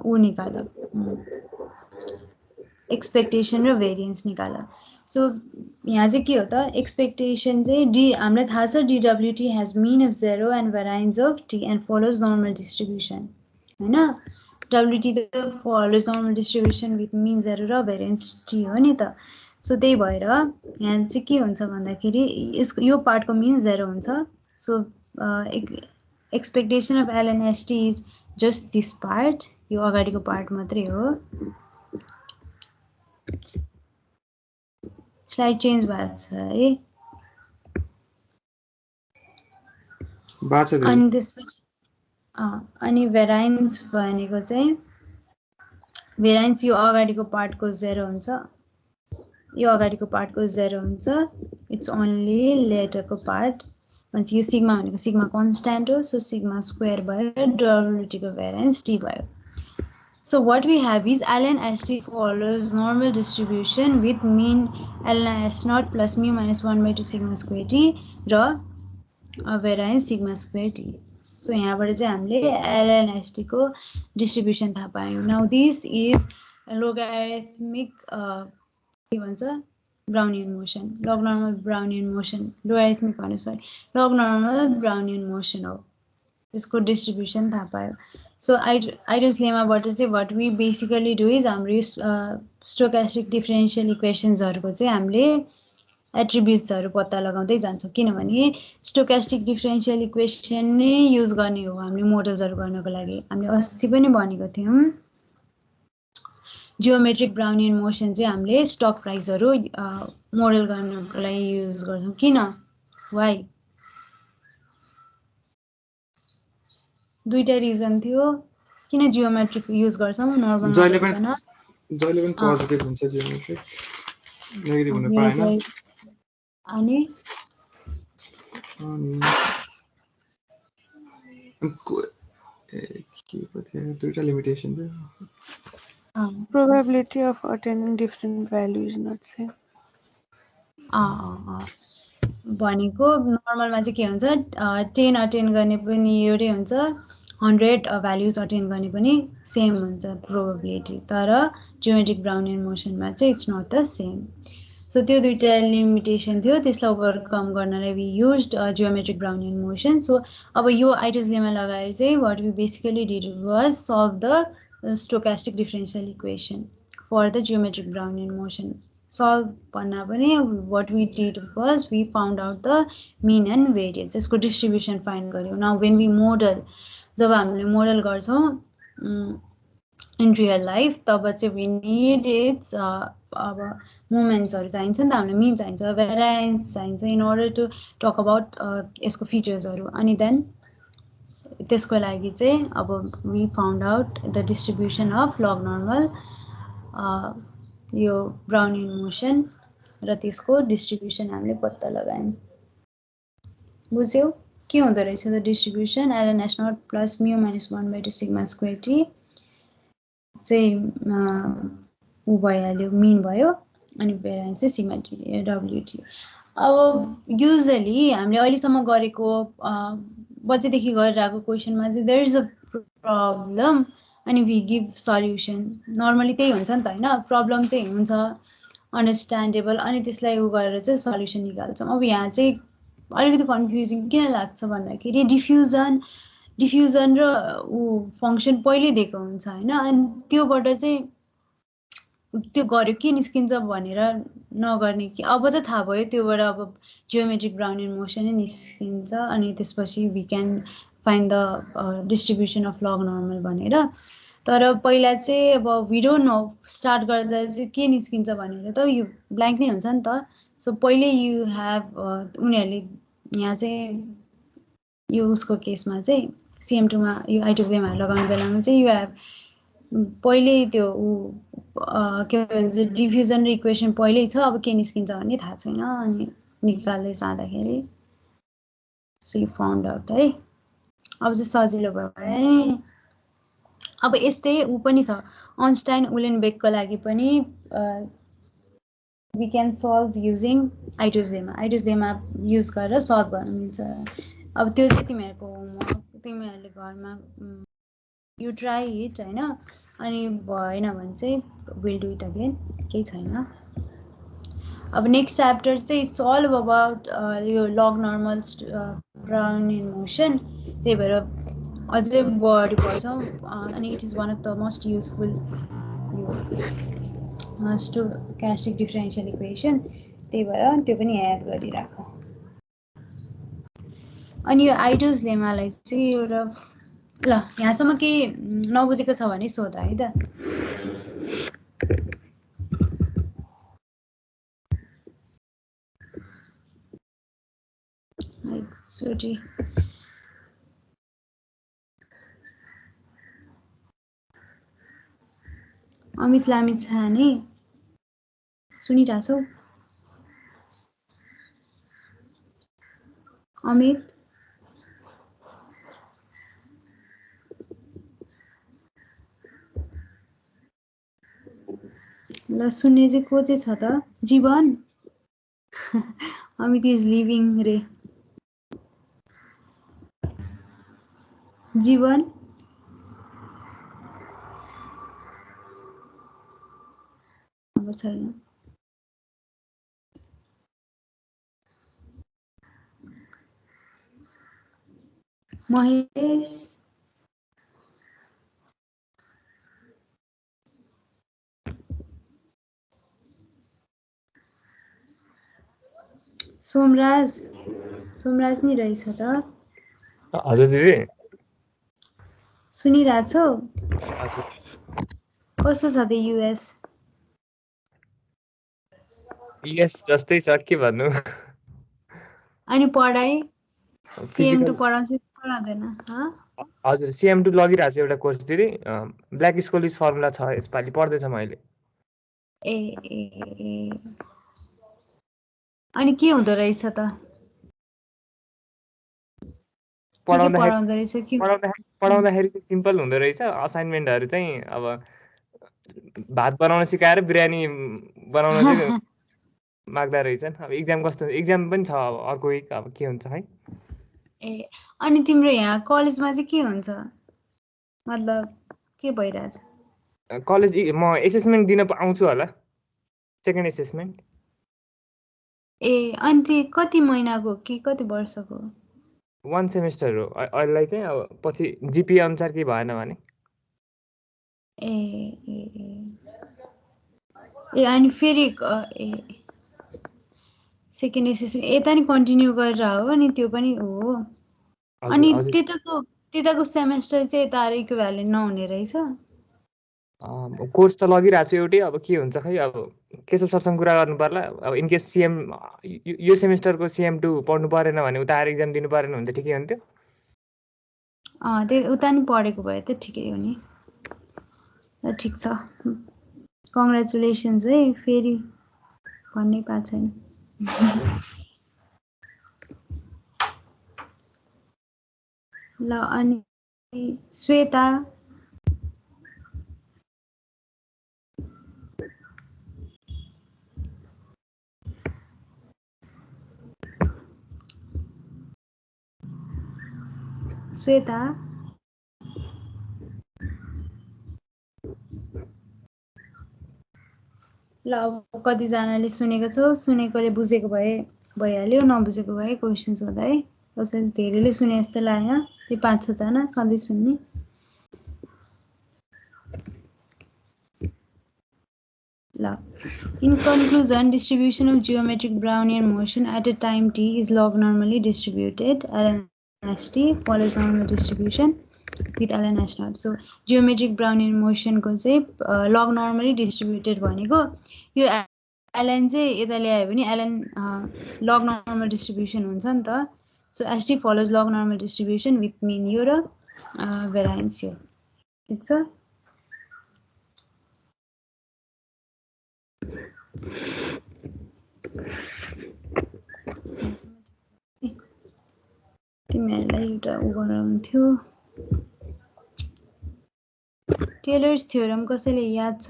उ निकाल्नु एक्सपेक्टेसन र भेरिएन्स निकाल सो यहाँ चाहिँ के हो त एक्सपेक्टेसन चाहिँ हामीलाई थाहा छ dwt has mean of 0 and variance of t and follows normal distribution हैन wt त follows normal distribution with mean 0 र variance t हो नि त सो त्यही भएर यहाँ चाहिँ के हुन्छ भन्दाखेरि यो पार्टको mean 0 हुन्छ so expectation of ln st is just this part यो अगाडिको पार्ट मात्रै हो स्लाइड चेन्ज भएको छ है अनि त्यसपछि अनि भेराइन्स भनेको चाहिँ भेराइन्स यो अगाडिको पार्टको 0 हुन्छ यो अगाडिको पार्टको 0 हुन्छ इट्स ओन्ली लेटरको पार्ट भन्छ यो सिग्मा भनेको सिग्मा कन्स्ट्यान्ट हो सो सिग्मा स्क्वायर भयो wt को भेराइन्स t भयो So what we have is ln st follows normal distribution with mean ln s naught plus mu minus 1/2 sigma square t र variance sigma square t. So यहाँबाट चाहिँ हामीले ln st को distribution थाहा पायौं. Now this is logarithmic के भन्छ Brownian motion, log normal Brownian motion, logarithmic भने sorry, log normal Brownian motion हो. त्यसको distribution थाहा पायो. So Ito's lemma what we basically do is हाम्रो stochastic differential equations हरुको चाहिँ हामीले एट्रिब्युट्सहरु पत्ता लगाउँदै जान्छौं किनभने स्टोकास्टिक डिफरेन्शियल इक्वेसन नै युज गर्ने हो हामीले मोडल्सहरु गर्नको लागि हामीले अस्ति पनि भनेको थियौं जियोमेट्रिक ब्राउनियन मोसन चाहिँ हामीले स्टक प्राइसहरु मोडल गर्नको लागि युज गर्छौं किन व्हाई दुईटा रिजन थियो किन जियोमेट्रिक युज गर्छौं नर्मल जहिले नगरिकन पनि पोजिटिभ हुन्छ जियोमेट्रिक नेगेटिभ हुन पाएन अनि के पो थियो दुईटा लिमिटेसन थियो Probability of attaining different value is not same. भनेको नर्मलमा चाहिँ के हुन्छ 10 अटेन गर्ने पनि एउटै हुन्छ 100 भ्याल्युज अटेन गर्ने पनि सेम हुन्छ प्रोबेबिलिटी तर जियोमेट्रिक ब्राउनियन मोसनमा चाहिँ it's not the same so त्यो दुईटा लिमिटेसन थियो त्यसलाई ओभरकम गर्नलाई we used geometric Brownian motion so अब यो आइटर्स लेमा लगाएर चाहिँ what we basically did was solve the stochastic differential equation for the geometric Brownian motion solve भन्ना पनि what we did was we found out the mean and variance यसको distribution find गर्यौं now when we model जब हामीले model गर्छौं in real life तब चाहिँ we need its अब मोमेन्ट्सहरु चाहिन्छ नि त हामीलाई mean चाहिन्छ variance चाहिन्छ in order to talk about यसको फिचर्सहरु अनि then त्यसको लागि चाहिँ अब we found out the distribution of log normal यो ब्राउनियन मोसन र त्यसको डिस्ट्रिब्युसन हामीले पत्ता लगायौं बुझ्यौ के हुँदो रहेछ त distribution ln s naught plus mu minus 1/2 sigma square t चाहिँ उ भइहाल्यो मीन भयो अनि भेरिएन्स चाहिँ सिग्मा t wt अब युजुअली हामीले अहिलेसम्म गरेको बजेदेखि गरिरहेको क्वेशनमा चाहिँ देयर इज अ प्रब्लम अनि वी गिभ सल्युसन नर्मली त्यही हुन्छ नि त हैन प्रब्लम चाहिँ हुन्छ अन्डरस्ट्यान्डेबल अनि त्यसलाई उ गरेर चाहिँ सल्युसन निकाल्छौं अब यहाँ चाहिँ अलिकति कन्फ्युजिङ किन लाग्छ भन्दाखेरि डिफ्युजन र उ फंक्सन पहिले दिएको हुन्छ हैन अनि त्योबाट चाहिँ त्यो गर्यो के निस्किन्छ भनेर नगर्ने कि अब त थाहा भयो त्योबाट अब जियोमेट्रिक ब्राउनियन मोसन नै निस्किन्छ अनि त्यसपछि we can find the distribution of log normal भनेर तर पहिला चाहिँ अब वी डोन्ट नो स्टार्ट गर्दा चाहिँ के निस्किन्छ भनेर त यो ब्ल्याङ्क नै हुन्छ नि त सो पहिले यु हेभ उनीहरूले यहाँ चाहिँ यो उसको केसमा चाहिँ CM2 मा यो आइटोजेमा लगाउने बेलामा चाहिँ यु हेभ पहिले त्यो के भन्छ डिफ्युजन र इक्वेसन पहिल्यै छ अब के निस्किन्छ भन्ने थाहा छैन अनि निकाल्दै जाँदाखेरि सो यु फाउन्ड आउट है अब चाहिँ सजिलो भयो है अब यस्तै उ पनि छ अन्स्टाइन उलेनबेकको लागि पनि we can solve using Ito's lemma use गरेर सल्भ गर्न मिल्छ अब त्यो चाहिँ तिमीहरुको होमवर्क तिमीहरुले घरमा यु ट्राई इट हैन अनि भएन भने चाहिँ विल डु इट अगेन केही छैन अब नेक्स्ट च्याप्टर चाहिँ इट्स अल अबाउट यो लग नर्मल ब्राउनियन मोसन त्यही भएर अझै बढी पढ्छौं अनि it is one of the most useful stochastic differential equation त्यही भएर त्यो पनि याद गरिराख अनि यो आइटोज लेमालाई चाहिँ एउटा ल यहाँसम्म के नबुझेको छ भने सोध है त सोची अमित लामिछाने सुनिरहेछौ अमित ल सुन्ने चाहिँ को चाहिँ छ त जीवन अमित इज लिभिङ रे जीवन अब छैन महेश सोमराज सोमराज नि रहेछ त हजुर दिदी सुनिरहेछौ हजुर कस्तो छ त युएस यस जस्तै छ के भन्नु अनि पढाइ CM2 फिजिकल पढाउँछ पढाउँदैन हजुर CM2 लगिरहेको छु एउटा कोर्स दिदी ब्ल्याक स्कोलिस फर्मुला छ यसपालि पढ्दैछ म अहिले ए अनि के हुँदो रहेछ त के पढाउँदो रहेछ के पढाउँदाखेरि सिम्पल हुँदो रहेछ असाइनमेन्टहरू चाहिँ अब भात बनाउन सिकाएर बिरयानी बनाउन चाहिँ माग्दा रहेछन् अब एक्जाम कस्तो एक्जाम पनि छ अब अर्को विक अब के हुन्छ है ए अनि तिम्रो यहाँ कलेजमा चाहिँ के हुन्छ मतलब के भइरहेछ कलेज म एसेसमेन्ट दिन आउँछु होला सेकेन्ड एसेसमेन्ट ए अनि त्यो कति महिनाको कि कति वर्षको 1 सेमेस्टर हो अहिले चाहिँ अब पछि जिपिए अनुसार के भएन भने ए अनि फेरि सेकेन्ड एसेसमेन्ट यता नि कन्टिन्यू गरेर हो अनि त्यो पनि हो अनि त्यताको सेमेस्टर चाहिँ यता इक्विभ्यालेन्ट नहुने रहेछ कोर्स त लगिरहेको छु एउटै अब के हुन्छ खै अब केशव सरसँग कुरा गर्नु पर्ला अब इनकेस सीएम यो सेमेस्टरको CM2 पढ्नु परेन भने उता आएर एक्जाम दिनु परेन भने त ठिकै हुन्थ्यो त्यो उता नि पढेको भए त ठिकै हो नि ठिक छ कङ्ग्रेचुलेसन्स है फेरि भन्नै पाएको छैन ल अनि श्वेता श्वेता ल अब कतिजनाले सुनेको छौ सुनेकोले बुझेको भए भइहाल्यो नबुझेको भए क्वेसन सोध है कसैले धेरैले सुने जस्तो लागेन त्यो 5-6 जना सधैँ सुन्ने ल in conclusion distribution of geometric Brownian motion at a time t is log normally distributed LNST follows normal distribution with LNS naught. So geometric Brownian motion को चाहिँ log normally distributed भनेको यो LN चाहिँ यता ल्यायो भने LN log normal distribution हुन्छ नि त so ST follows log normal distribution with mean यो र variance यो ठिक छ तिमीहरूलाई एउटा गराउँथ्यो टेलर्स थ्योरम कसैले याद छ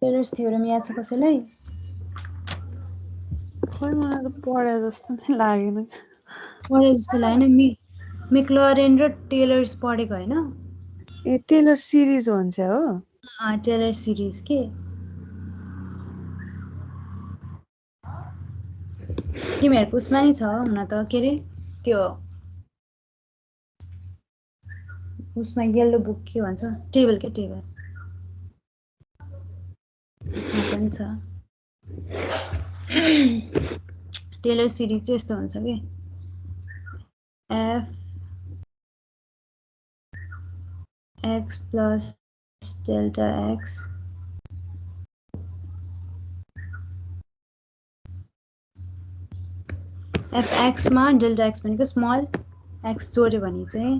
टेलर्स थ्योरम याद छ कसैलाई खोइ मलाई त पढे जस्तो नै लागेन पढे जस्तो लागेन मेक्लरेन र टेलर्स पढेको हैन ए टेलर सिरिज हुन्छ हो टेलर सिरिज के तिमीहरूको उसमा नि छ हुन त के रे त्यो उसमा येलो बुक के भन्छ टेबल के टेबल यसमा पनि छ टेलर सिरिज चाहिँ यस्तो हुन्छ के f x plus delta x fx मा delta x भनेको स्मल x जोड्यो भने चाहिँ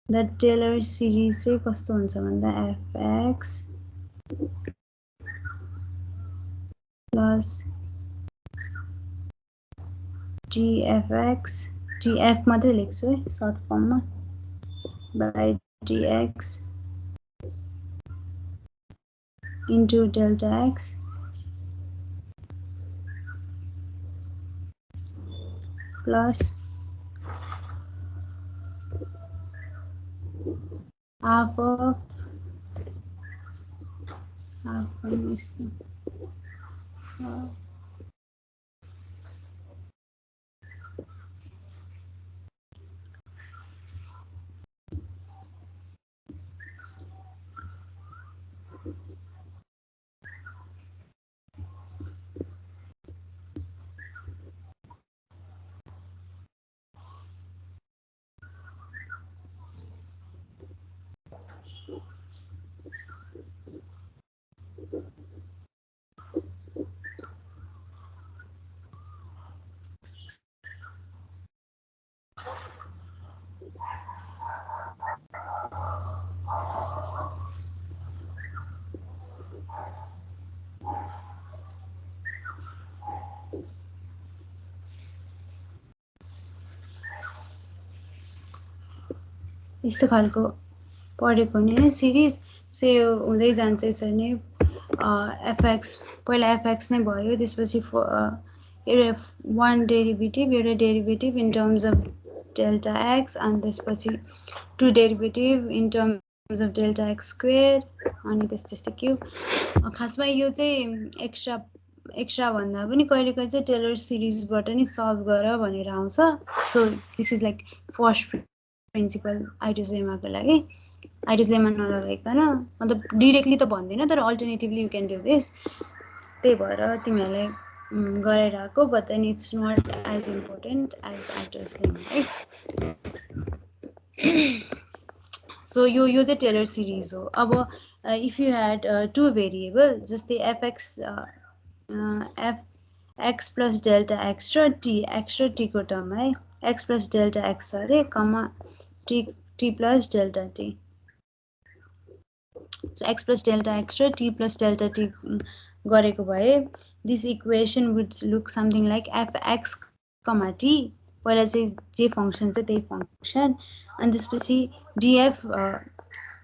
द टेलर सिरिज चाहिँ कस्तो हुन्छ भन्दा fx plus gfx gf मात्रै लेख्छु है सर्ट फर्ममा by dx into delta x plus half of यस्तो खालको पढेको नि सिरिज सो यो हुँदै जान्छ यसरी नै एफएक्स पहिला एफएक्स नै भयो त्यसपछि एउटा वान डेरिभेटिभ एउटा derivative in terms of delta x अनि त्यसपछि two derivative in terms of delta x square अनि त्यस्तै क्युब खासमा यो चाहिँ एक्स्ट्रा भन्दा पनि कहिलेकाहीँ चाहिँ टेलर सिरिजबाट नि सल्भ गर भनेर आउँछ so this is like first principle आइटोजेमाको लागि आइटोजेमा नलगाइकन मतलब डिरेक्टली त भन्दैन तर alternatively you can do this त्यही भएर तिमीहरूले गराइरहेको but then it's not as important as Ito's lemma है सो यो चाहिँ टेलर सिरिज हो अब if you had two variable जस्तै F X X plus delta x र टी को टर्म है एक्स प्लस डेल्टा एक्स अरे comma T plus delta T so x plus delta x र टी प्लस डेल्टा टी गरेको भए this equation would look something like f x comma t पहिला चाहिँ जे फङ्सन छ त्यही फङ्सन अनि त्यसपछि df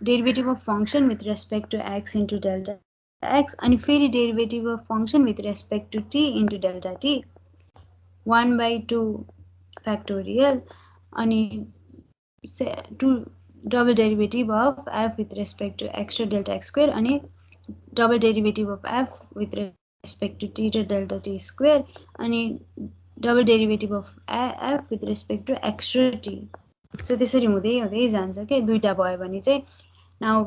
derivative of function with respect to x into delta x अनि फेरि derivative of function with respect to t into delta t 1/2 factorial अनि to double derivative of F with respect to x र delta x square अनि double derivative of F with respect to T र delta T square अनि double derivative of F with respect to x र T so त्यसरी हुँदै हुँदै जान्छ के दुईटा भयो भने चाहिँ नाउ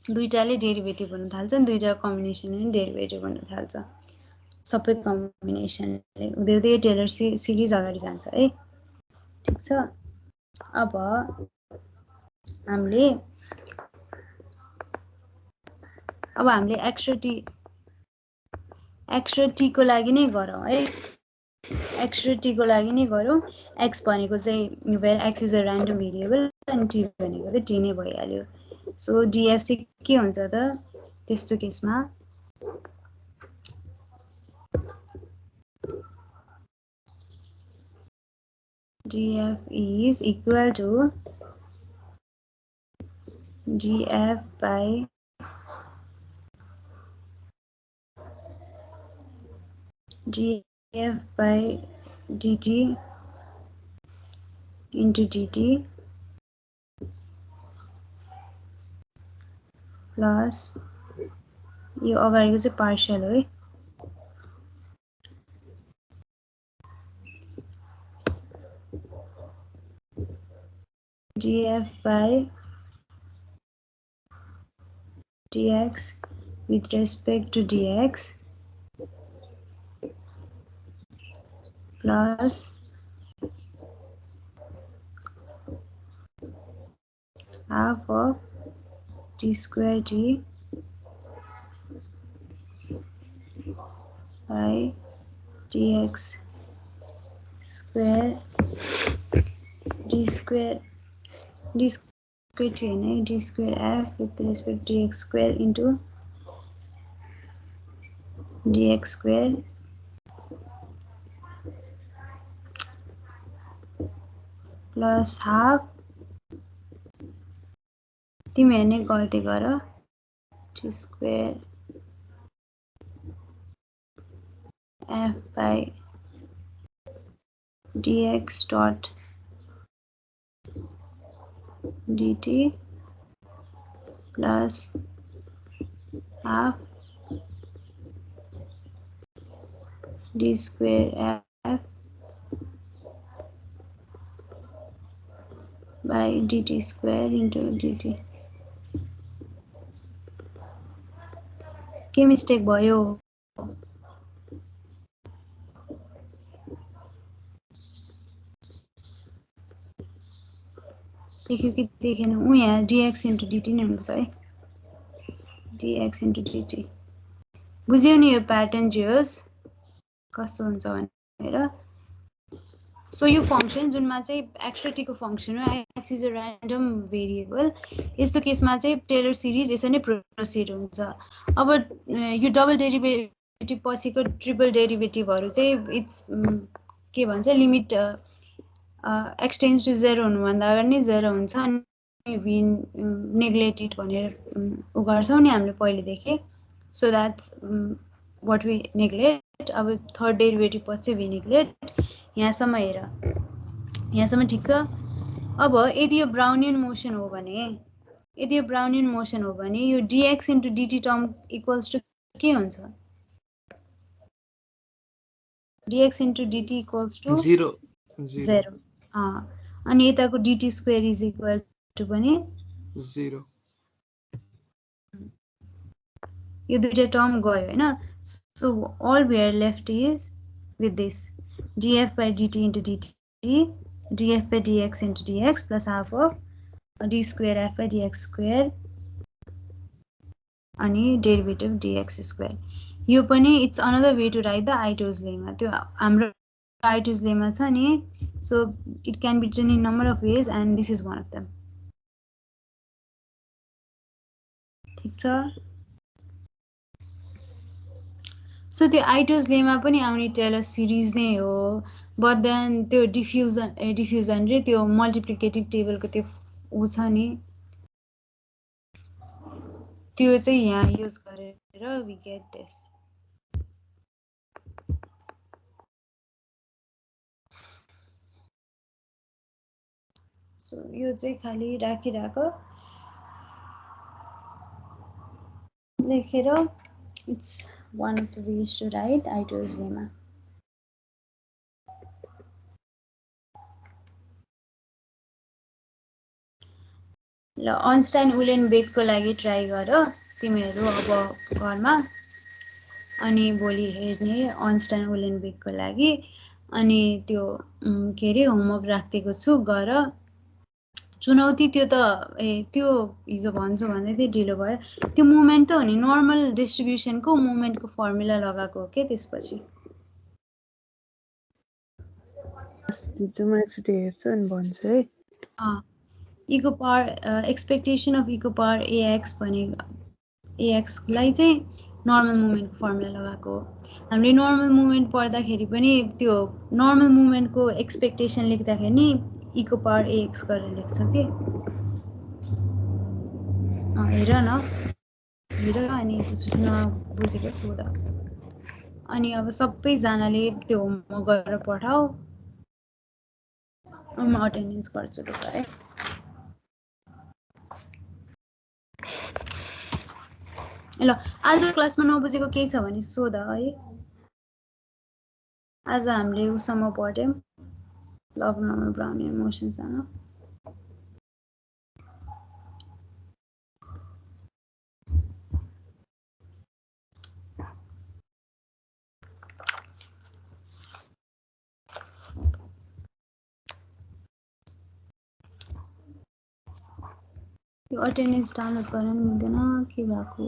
दुईटाले डेरिभेटिभ हुन थाल्छ नि दुईटा कम्बिनेसनले डेरिभेटिभ हुन थाल्छ सबै कम्बिनेसनले हुँदै हुँदै टेलर सिरिज अगाडि जान्छ है ठिक छ अब हामीले एक्स र टी को लागि नै गरौँ है एक्स र टी को लागि नै गरौँ एक्स भनेको चाहिँ x is a random variable अनि टी भनेको चाहिँ टी नै भइहाल्यो सो डिएफ चाहिँ के हुन्छ त त्यस्तो केसमा df is equal to df by dt into dt plus यो अगाडिको चाहिँ पार्शियल हो है df by dx with respect to dx plus half of d square d by dx square d square t है d square f with respect to dx square into dx square plus half तिमीहरूले नै गल्ती गर t square f by dx dot dt plus half d square f by dt square into dt के mistake भयो देख्यो कि देखेन उ यहाँ dx into dt नै हुन्छ है dx into dt बुझ्यौ नि यो प्याटर्न जियोस् कस्तो हुन्छ भनेर सो यो फंक्शन जुनमा चाहिँ x र t को फंक्शन हो x is a random variable यस्तो केसमा चाहिँ टेलर सिरिज यसरी नै प्रोसिड हुन्छ अब यो डबल डेरिभेटिभ पछिको ट्रिपल डेरिभेटिभहरु चाहिँ इट्स के भन्छ लिमिट x टेन्स टु 0 हुनुभन्दा अगाडि नै 0 हुन्छ अनि v नेग्लेक्टेड भनेर उ गर्छौँ नि हामीले पहिलेदेखि so that's what we neglect अब थर्ड डेरिभेटिभ पछि v नेग्लेक्ट यहाँसम्म हेर यहाँसम्म ठिक छ अब यदि यो ब्राउनियन मोसन हो भने यो dx into dt term equals to के हुन्छ dx into dt equals to 0 अनि यताको dt square is equal to पनि 0 यो दुईटा टर्म गयो हैन so all we are left is with this df by dt into dt df by dx into dx plus half of d square f by dx square अनि derivative dx square यो पनि it's another way to write the Ito's lemma त्यो हाम्रो Ito's lemma छ नि so it can be written in number of ways and this is one of them ठीक छ So the Ito's lemma पनि आउने टेलर सिरिज नै हो but then त्यो डिफ्युजन रे त्यो मल्टिप्लिकेटिभ टेबलको त्यो उ छ नि त्यो चाहिँ यहाँ युज गरेर we get this so यो चाहिँ खाली राखिराख लेखेर it's one of the ways to write Ito's lemma ल आइन्स्टाइन उलेनबेकको लागि ट्राई गर तिमीहरू अब घरमा अनि भोलि हेर्ने आइन्स्टाइन उलेनबेकको लागि अनि त्यो के रे होमवर्क राखिदिएको छु गर चुनौती त्यो त त्यो हिजो भन्छु भन्दै थिएँ ढिलो भयो त्यो मोमेन्ट त हो नि नर्मल डिस्ट्रिब्युसनको मोमेन्टको फर्मुला लगाएको हो के त्यसपछि दिन्छु म एकचोटि हेर्छु अनि भन्छु है इको पावर एक्सपेक्टेसन अफ इको पावर ax भने ax लाई चाहिँ नर्मल मोमेन्टको फर्मुला लगाएको हो हामीले नर्मल मोमेन्ट पढ्दाखेरि पनि त्यो नर्मल मोमेन्टको एक्सपेक्टेसन लेख्दाखेरि नि इको पावर ax गरेर लेख्छ के हेर न हेर अनि त्यसपछि नबुझेको सोध अनि अब सबैजनाले त्यो होमवर्क गरेर पठाऊ म अटेन्डेन्स गर्छु ल है ल आज क्लासमा नबुझेको केही छ भने सोध है आज हामीले उसम्म पढ्यौं लभ नर्मल ब्राउनियन मोसनसँग यो अटेन्डेन्स डाउनलोड गर्न मिल्दैन के भएको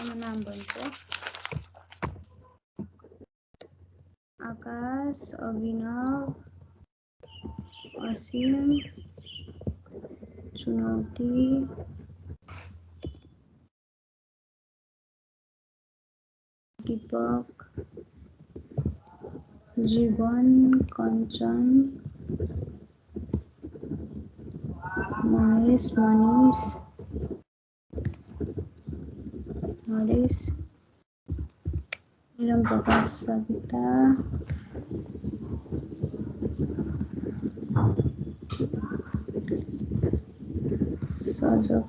नाम भन्छ आकाश अभिनव असीम चुनौती दीपक जीवन कञ्चन महेश मनीष नरेश निलम प्रकाश सविता सजक